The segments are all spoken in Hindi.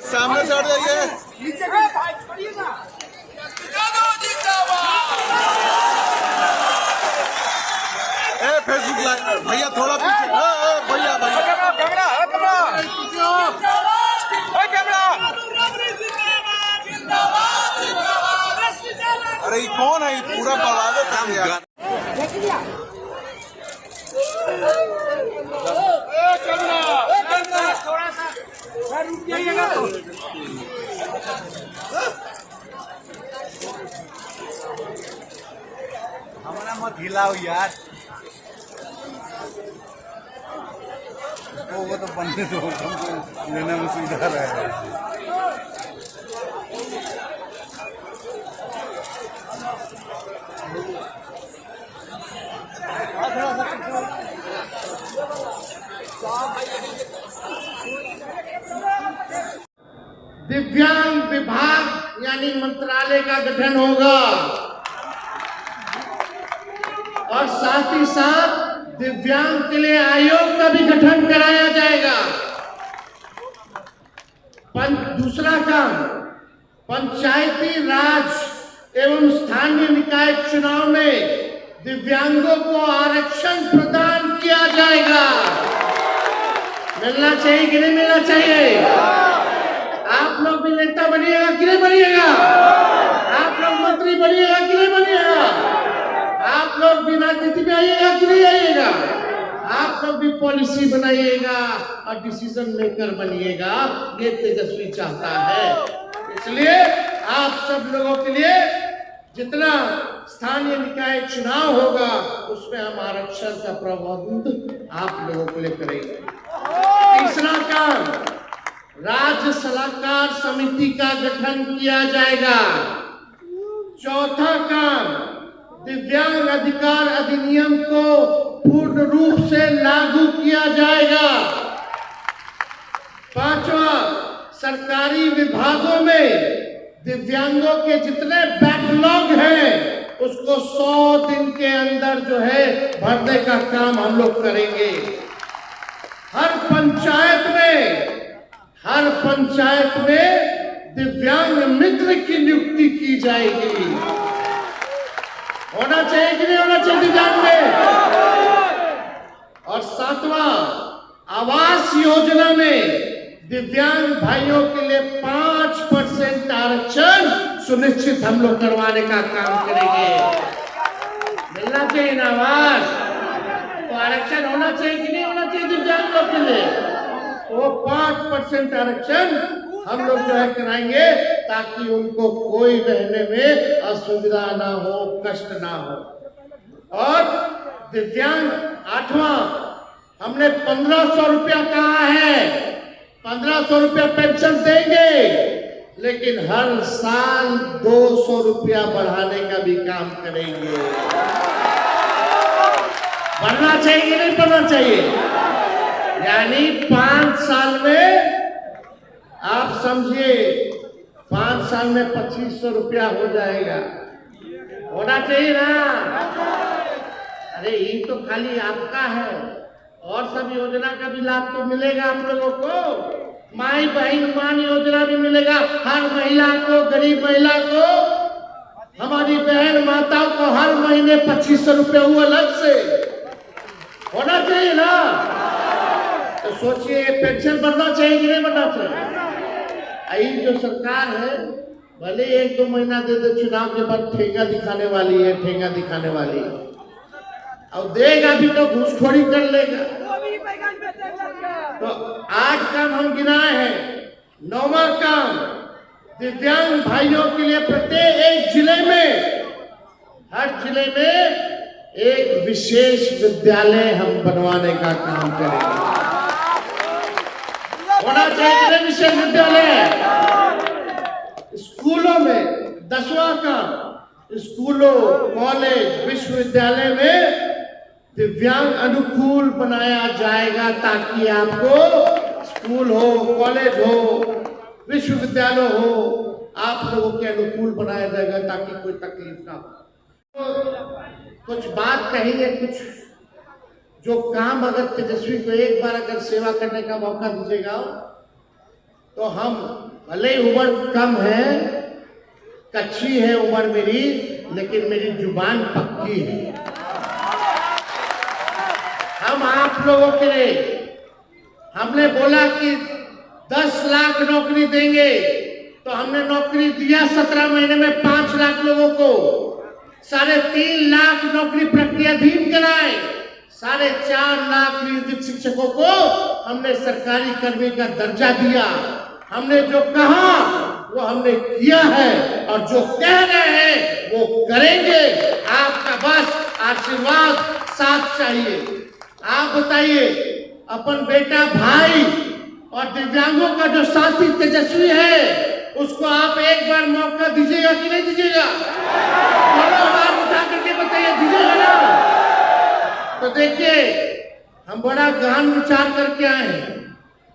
सामने से हट जाइए। फेसबुक लाइव भैया थोड़ा पीछे। भैया अरे कौन है? पूरा बर्बाद काम यार। हमारा मत हिलाओ यार। वो तो बनने दो, हमको लेने में सुविधा रहेगा। दिव्यांग विभाग यानी मंत्रालय का गठन होगा और साथ ही साथ दिव्यांग के लिए आयोग का भी गठन कराया जाएगा। दूसरा काम, पंचायती राज एवं स्थानीय निकाय चुनाव में दिव्यांगों को आरक्षण प्रदान किया जाएगा। मिलना चाहिए कि नहीं मिलना चाहिए? आप लोग भी नेता बनिएगा कि नहीं बनिएगा? आप लोग मंत्री बनिएगा कि नहीं बनिएगा? आप लोग भी राजनीति में आइएगा कि नहीं आइएगा? आप लोग भी पॉलिसी बनाइएगा और डिसीजन मेकर बनिएगा। ये तेजस्वी चाहता है। इसलिए आप सब लोगों के लिए जितना स्थानीय निकाय चुनाव होगा उसमें हम आरक्षण का प्रबंध आप लोगों के लिए करेंगे। तीसरा काम, राज्य सलाहकार समिति का गठन किया जाएगा। चौथा काम, दिव्यांग अधिकार अधिनियम को पूर्ण रूप से लागू किया जाएगा। पांचवा, सरकारी विभागों में दिव्यांगों के जितने बैकलॉग हैं उसको 100 दिन के अंदर जो है भरने का काम हम लोग करेंगे। हर पंचायत में दिव्यांग मित्र की नियुक्ति की जाएगी। होना चाहिए कि नहीं होना चाहिए दिव्यांग में? और सातवां, आवास योजना में दिव्यांग भाइयों के लिए 5% आरक्षण सुनिश्चित हम लोग करवाने का काम करेंगे। मिलना चाहिए ना आवास? तो आरक्षण होना चाहिए कि नहीं होना चाहिए दिव्यांग लोग के लिए? वो 5% आरक्षण हम लोग जो है कराएंगे ताकि उनको कोई रहने में असुविधा ना हो, कष्ट ना हो। और दिव्यांग, आठवां, हमने 1500 रुपया कहा है। 1500 रुपया पेंशन देंगे, लेकिन हर साल 200 रुपया बढ़ाने का भी काम करेंगे। बढ़ना चाहिए कि नहीं बढ़ना चाहिए? यानी 5 साल में आप समझिए 5 साल में 2500 रुपया हो जाएगा। होना चाहिए ना? अरे ये तो खाली आपका है, और सब योजना का भी लाभ तो मिलेगा आप लोगों को। माई बहन मान योजना भी मिलेगा हर महिला को, गरीब महिला को, हमारी बहन माताओं को हर महीने 2500 रुपये हुआ अलग से। होना चाहिए ना? तो सोचिए पेंशन बढ़ना चाहिए कि नहीं बढ़ना चाहिए? यही जो सरकार है भले 1-2 महीना दे दे, चुनाव के बाद ठेंगा दिखाने वाली है, ठेंगा दिखाने वाली है। और देगा भी तो घूसखोरी कर लेगा। तो 8 काम हम गिनाए हैं। 9वां काम, दिव्यांग भाइयों के लिए प्रत्येक एक जिले में, हर जिले में एक विशेष विद्यालय हम बनवाने का काम करेंगे। होना चाहिए विशेष विद्यालय स्कूलों में। 10वां काम, स्कूलों, कॉलेज, विश्वविद्यालय में दिव्यांग अनुकूल बनाया जाएगा ताकि आपको स्कूल हो, कॉलेज हो, विश्वविद्यालय हो, आप लोगों के अनुकूल बनाया जाएगा ताकि कोई तकलीफ ना हो। कुछ बात कहेंगे, कुछ जो काम अगर तेजस्वी को एक बार अगर सेवा करने का मौका दीजिएगा तो हम, भले ही उम्र कम है, कच्ची है उम्र मेरी, लेकिन मेरी जुबान पक्की है। हम आप लोगों के लिए, हमने बोला कि 10 लाख नौकरी देंगे, तो हमने नौकरी दिया 17 महीने में 5 लाख लोगों को, 3.5 लाख नौकरी प्रक्रियाधीन कराए, 4.5 लाख नियोजित शिक्षकों को हमने सरकारी कर्मी का दर्जा दिया। हमने जो कहा वो हमने किया है और जो कह रहे हैं वो करेंगे। आपका बस आशीर्वाद साथ चाहिए। आप बताइए, अपन बेटा, भाई और दिव्यांगों का जो साथी तेजस्वी है, उसको आप एक बार मौका दीजिएगा कि नहीं दीजिएगा? बोलो, हाथ उठा करके बताइए, दीजिएगा ना? तो देखिए, हम बड़ा गहन विचार करके आए हैं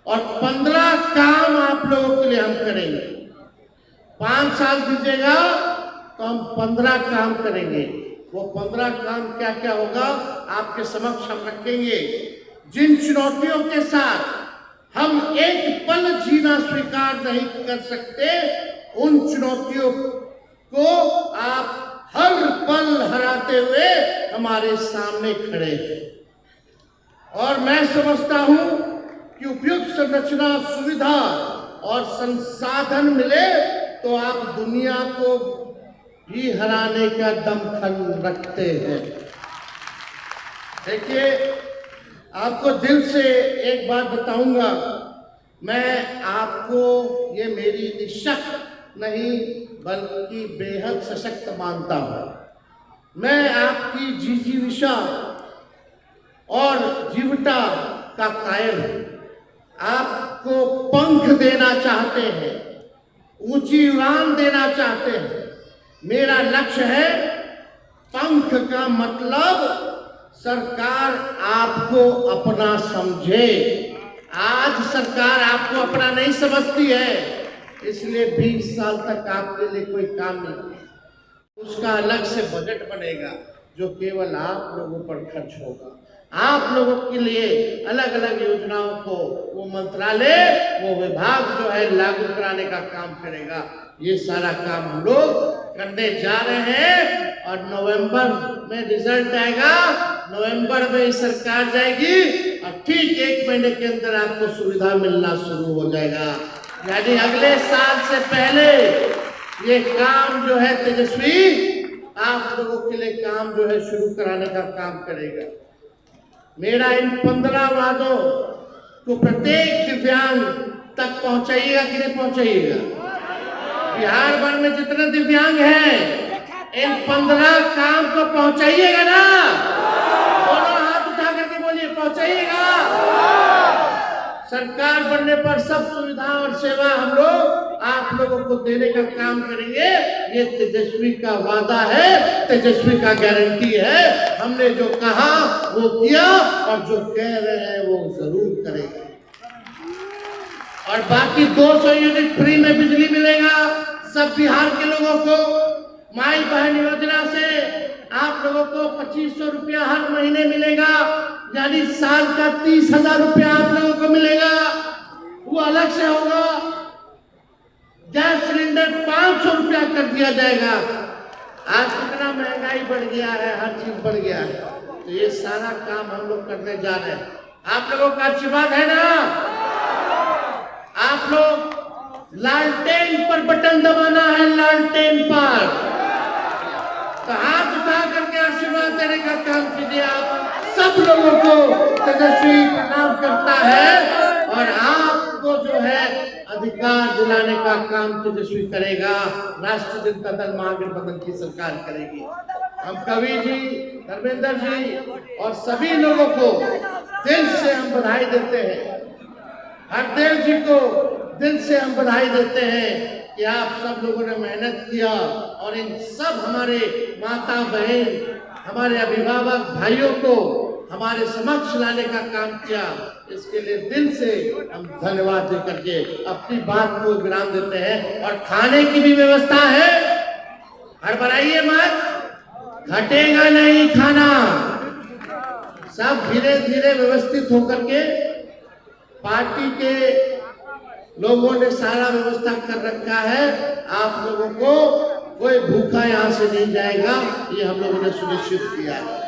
और 15 काम आप लोगों के लिए हम करेंगे। 5 साल दीजिएगा तो हम 15 काम करेंगे। वो 15 काम क्या क्या होगा आपके समक्ष हम रखेंगे। जिन चुनौतियों के साथ हम एक पल जीना स्वीकार नहीं कर सकते, उन चुनौतियों को आप हर पल हराते हुए हमारे सामने खड़े हैं। और मैं समझता हूं कि उपयुक्त संरचना, सुविधा और संसाधन मिले तो आप दुनिया को भी हराने का दमखम रखते हैं। देखिए, आपको दिल से एक बात बताऊंगा, मैं आपको, ये मेरी निशक नहीं बल्कि बेहद सशक्त मानता हूं। मैं आपकी जिजीविषा और जीवटा का कायल हूं। आपको पंख देना चाहते हैं, ऊंची उड़ान देना चाहते हैं। मेरा लक्ष्य है, पंख का मतलब सरकार आपको अपना समझे। आज सरकार आपको अपना नहीं समझती है, इसलिए 20 साल तक आपके लिए कोई काम नहीं। उसका अलग से बजट बनेगा जो केवल आप लोगों पर खर्च होगा। आप लोगों के लिए अलग अलग योजनाओं को वो मंत्रालय, वो विभाग जो है लागू कराने का काम करेगा। ये सारा काम हम लोग करने जा रहे हैं और नवंबर में रिजल्ट आएगा। नवंबर में सरकार जाएगी और ठीक 1 महीने के अंदर आपको सुविधा मिलना शुरू हो जाएगा। यानी अगले साल से पहले ये काम जो है तेजस्वी आप लोगों के लिए काम जो है शुरू कराने का काम करेगा। मेरा इन 15 वादों को प्रत्येक दिव्यांग तक पहुंचाइएगा कि नहीं पहुंचाइएगा? बिहार भर में जितने दिव्यांग हैं, इन 15 काम को पहुंचाइएगा ना? दोनों हाथ उठा करके बोलिए, पहुंचाइएगा। सरकार बनने पर सब सुविधा और सेवा हम लोग आप लोगों को देने का काम करेंगे। ये तेजस्वी का वादा है, तेजस्वी का गारंटी है। हमने जो कहा वो किया और जो कह रहे हैं वो जरूर करेंगे। और बाकी 200 यूनिट फ्री में बिजली मिलेगा सब बिहार के लोगों को। माई बहन योजना से आप लोगों को 2500 रुपया हर महीने मिलेगा, यानी साल का 30,000 रुपया आप लोगों को मिलेगा। वो अलग से होगा। गैस सिलेंडर 500 रुपया कर दिया जाएगा। आज कितना महंगाई बढ़ गया है, हर चीज बढ़ गया है। तो ये सारा काम हम लोग करने जा रहे हैं। आप लोगों का आशीर्वाद है ना? आप लोग लालटेन पर बटन दबाना है, लालटेन पर। तो हाथ उठा करके आशीर्वाद देने का काम कीजिए। आप सब लोगों को तेजस्वी प्रणाम करता है और आपको जो है अधिकार दिलाने का काम तेजस्वी करेगा। राष्ट्रीय जनता दल महागठबंधन की सरकार करेगी। हम कवि जी, धर्मेंद्र जी और सभी लोगों को दिल से हम बधाई देते हैं। हरदेव जी को दिल से हम बधाई देते हैं कि आप सब लोगों ने मेहनत किया और इन सब हमारे माता बहन, हमारे अभिभावक भाइयों को हमारे समक्ष लाने का काम किया। इसके लिए दिल से हम धन्यवाद दे करके अपनी बात को विराम देते हैं। और खाने की भी व्यवस्था है, हड़बड़ाइए मत। घटेगा नहीं खाना। सब धीरे धीरे व्यवस्थित होकर के पार्टी के लोगों ने सारा व्यवस्था कर रखा है। आप लोगों को कोई भूखा यहाँ से नहीं जाएगा, ये हम लोगों ने सुनिश्चित किया है।